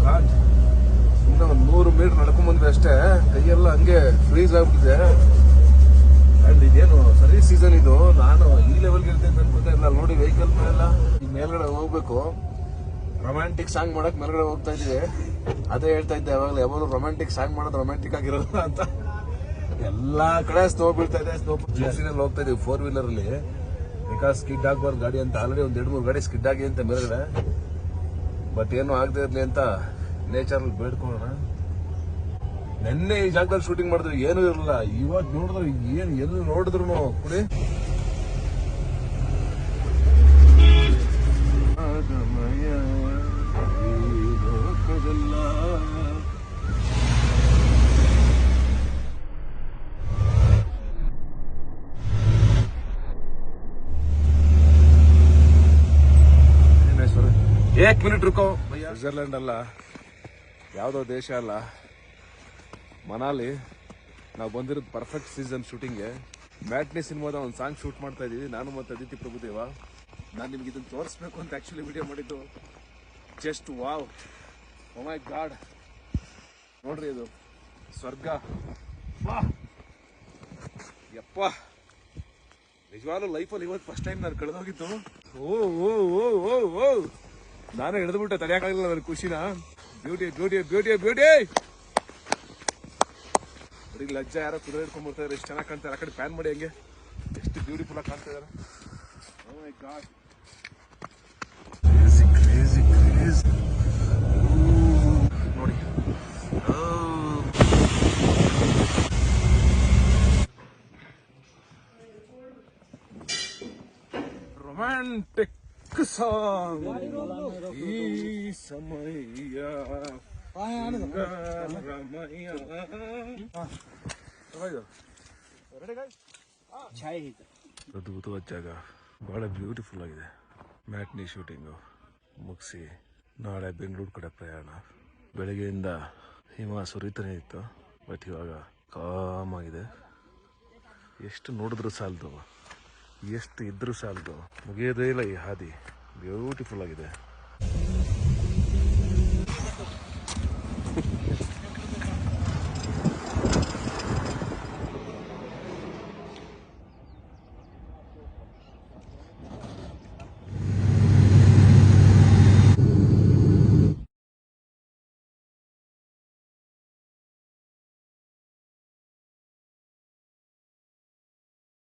God, ಸುಮ್ಮನೆ ಒಂದು 100 metre ನಡ್ಕೊಂಡ್ ಬಂದ್ರೆ ಅಷ್ಟೇ ಕೈಯೆಲ್ಲ ಹಂಗೆ ಫ್ರೀಸ್ ಆಗ್ಬಿಟ್ಟಿದೆ. ಅಂಡ್ ಇದೇನು ಸರಿ ಸೀಸನ್ ಇದು. ನಾನು ಈ ಲೆವೆಲ್ಗೆ ಇರ್ತೇನೆ ಅಂತ ಗೊತ್ತಾಗಿಲ್ಲ. ನೋಡಿ ವೆಹಿಕಲ್ ಮೇಲೆಲ್ಲ ಈ ಮೇಲ್ಗಡೆ ಹೋಗ್ಬೇಕು, ರೊಮ್ಯಾಂಟಿಕ್ ಸಾಂಗ್ ಮಾಡಕ್ ಮೇಲ್ಗಡೆ ಹೋಗ್ತಾ ಇದೀವಿ. ಅದೇ ಹೇಳ್ತಾ ಇದ್ದೆ ಯಾವಾಗಲೂ, ಯಾವಾಗಲೂ ರೊಮ್ಯಾಂಟಿಕ್ ಸಾಂಗ್ ಮಾಡೋದು ರೊಮ್ಯಾಂಟಿಕ್ ಆಗಿರೋಲ್ಲ ಅಂತ. ಎಲ್ಲಾ ಕಡೆ ಸ್ನೋ ಬೀಳ್ತಾ ಇದೆ. ಸ್ನೋ ಜೆಸಿನಲ್ಲಿ ಹೋಗ್ತಾ ಇದೀವಿ 4 ವೀಲರ್ ಅಲ್ಲಿ. ಬಿಕಾಸ್ ಸ್ಕಿಡ್ ಆಗ್ಬಾರ್ದು ಗಾಡಿ ಅಂತ. ಆಲ್ರೆಡಿ ಒಂದ್ 2-3 ಗಾಡಿ ಸ್ಕಿಡ್ ಆಗಿ ಅಂತ ಮೇಲ್ಗಡೆ. ಬಟ್ ಏನು ಆಗದೆ ಇರ್ಲಿ ಅಂತ ನೇಚರ್ ಬೇಡ್ಕೊಳ್ಳೋಣ. ನೆನ್ನೆ ಈ ಜಾಗದಲ್ಲಿ ಶೂಟಿಂಗ್ ಮಾಡಿದ್ವಿ, ಏನೂ ಇರಲಿಲ್ಲ. ಇವಾಗ ನೋಡಿದ್ರೆ ಏನ್ ಎಲ್ಲಿ ನೋಡಿದ್ರು ಕುಡಿ ಏಕ್ ಮಿನಿಟ್ ರುಕೋ. ಸ್ವಿಟ್ಜರ್ಲೆಂಡ್ ಅಲ್ಲ, ಯಾವುದೋ ದೇಶ ಅಲ್ಲ, ಮನಾಲಿ. ನಾವು ಬಂದಿರೋದು ಪರ್ಫೆಕ್ಟ್ ಸೀಸನ್ ಶೂಟಿಂಗ್ಗೆ. ಮ್ಯಾಟ್ನಿ ಸಿನಿಮಾದ ಒಂದು ಸಾಂಗ್ ಶೂಟ್ ಮಾಡ್ತಾ ಇದೀವಿ, ನಾನು ಮತ್ತು ಅದಿತಿ ಪ್ರಭುದೇವ. ನಾನು ನಿಮ್ಗೆ ಇದನ್ನು ತೋರಿಸ್ಬೇಕು ಅಂತ ಆ್ಯಕ್ಚುಲಿ ವಿಡಿಯೋ ಮಾಡಿದ್ದು. ಜಸ್ಟ್ ವಾವ್, ಓ ಮೈ ಗಾಡ್, ನೋಡ್ರಿ ಇದು ಸ್ವರ್ಗ. ಯಪ್ಪ, ನಿಜವಾಗ್ಲೂ ಲೈಫಲ್ಲಿ ಇವತ್ತು ಫಸ್ಟ್ ಟೈಮ್ ನಾನು ಕಳೆದೋಗಿದ್ದು. ಓ ಓ ಓ ಓ ಓ ನಾನೇ ಹಿಡಿದ್ಬಿಟ್ಟೆ, ತಡೆಯೋಕ್ಕಾಗಲಿಲ್ಲ ನನ್ನ ಖುಷಿನ. Beauty beauty beauty beauty. ಬರೀ ಲಜ್ಜಾ, ಯಾರೋ ಕುದುರೆ ಹಿಡ್ಕೊಂಡ್ ಬರ್ತಾ ಇದ್ದಾರೆ. ಎಷ್ಟು ಚೆನ್ನಾಗಿ ಕಾಣ್ತಾರೆ. ಆ ಕಡೆ ಪ್ಯಾನ್ ಮಾಡಿ ಹಂಗೆ ಎಷ್ಟು ಬ್ಯೂಟಿಫುಲ್ ಆಗಿ ಕಾಣ್ತಾ ಇದಾರೆ. ಓ ಮೈ ಗಾಡ್, ಕ್ರೇಜಿ ಕ್ರೇಜಿ ಕ್ರೇಜಿ. ನೋಡಿ ರೊಮ್ಯಾಂಟಿಕ್ ಸಾಂಗ್. ಈ ಸಮಯ ಅದ್ಭುತವಾದ ಜಾಗ, ಬಹಳ ಬ್ಯೂಟಿಫುಲ್ ಆಗಿದೆ. ಮ್ಯಾಟ್ನಿ ಶೂಟಿಂಗು ಮುಗಿಸಿ ನಾಳೆ ಬೆಂಗಳೂರು ಕಡೆ ಪ್ರಯಾಣ. ಬೆಳಗ್ಗೆಯಿಂದ ಹಿಮ ಸುರಿತಾನೆ ಇತ್ತು, ಬಟ್ ಇವಾಗ ಕಾಮ್ ಆಗಿದೆ. ಎಷ್ಟು ನೋಡಿದ್ರು ಸಾಲದು, ಎಷ್ಟು ಇದ್ರೂ ಸಾಲದು, ಮುಗಿಯೋದೇ ಇಲ್ಲ ಈ ಹಾದಿ. ಬ್ಯೂಟಿಫುಲ್ ಆಗಿದೆ.